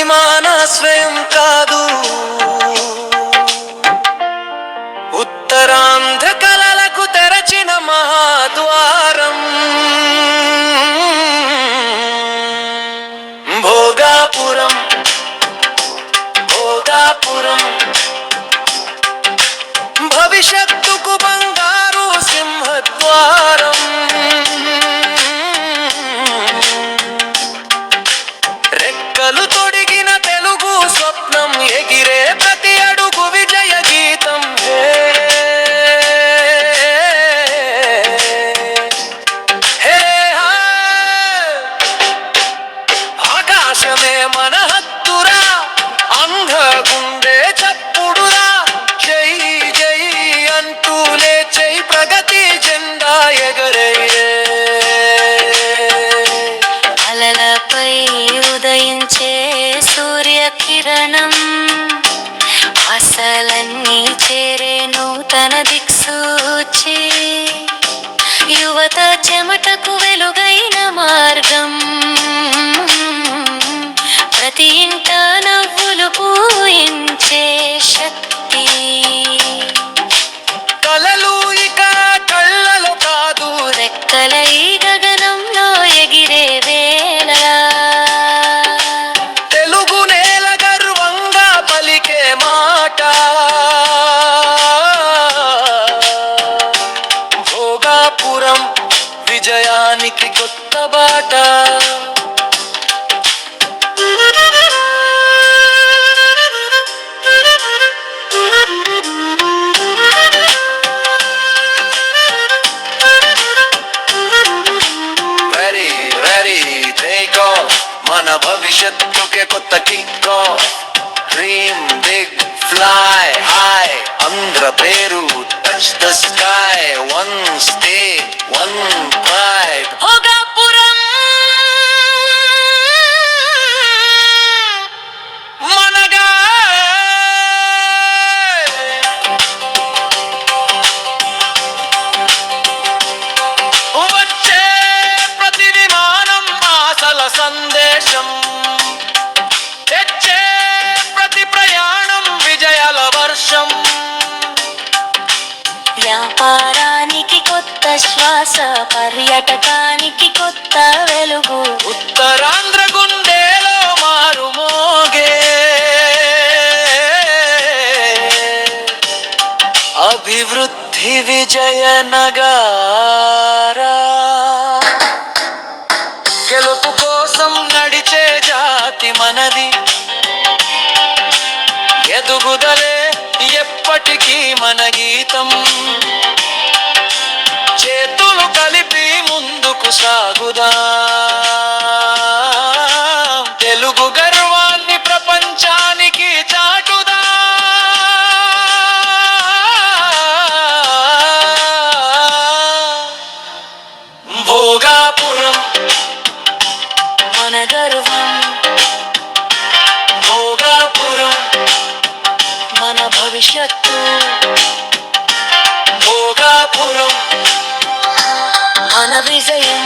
అభిమాన స్వయం కాదు, ఉత్తరాంధ్ర కళలకు తెరచిన మహాద్వారం భోగాపురం. భోగాపురం భవిష్యత్తుకు బంగారు సింహద్వారం. రెక్కలు తొడిగిన తెలుగు స్వప్నం ఎగిరే ప్రతి అడుగు విజయ గీతం. ఆకాశమే మన హత్తురా, అంధ గుండె చప్పుడురా, జై జై అంటూ లేచై ప్రగతి జెండా ఎగరయ్యే. అలలపై ఉదయించే సూర్యకిరణం, ఆశలన్నీ చేరే నూతన దిక్సూచి, యువత చెమటకు వెలుగైన మార్గం, ప్రతి ఇంట నవ్వులు పూయించే శక్తి. కలలు ఇక కళ్ళలో కాదు, రెక్కలై గగనంలో ఎగిరే వేళ, తెలుగు నేల గర్వంగా పలికే మాట. భోగాపురం విజయానికి కొత్త బాట. మన భవిష్యత్తుకే కొత్త kick off. Dream big, fly high, Andhra పేరు touch the sky. One state, one pride. Bhogapuram మనగా వచ్చే ప్రతి విమానం ఆశల సందేశం, తెచ్చే ప్రతి ప్రయాణం విజయాల వర్షం. వ్యాపారానికి కొత్త శ్వాస, పర్యాటకానికి కొత్త వెలుగు, ఉత్తరాంధ్ర గుండెలో మారుమోగే అభివృద్ధి విజయ నగారా. గెలుపు కోసం నడిచే జాతి మనది, ఎదుగుదలే ఎప్పటికీ మన గీతం. చేతులు కలిపి ముందుకు సాగుదా, తెలుగు గర్వాన్ని ప్రపంచానికి చాటుదా. భోగాపురం మన గర్వం, భోగాపురం మన భవిష్యత్తు, భోగాపురం మన విజయం.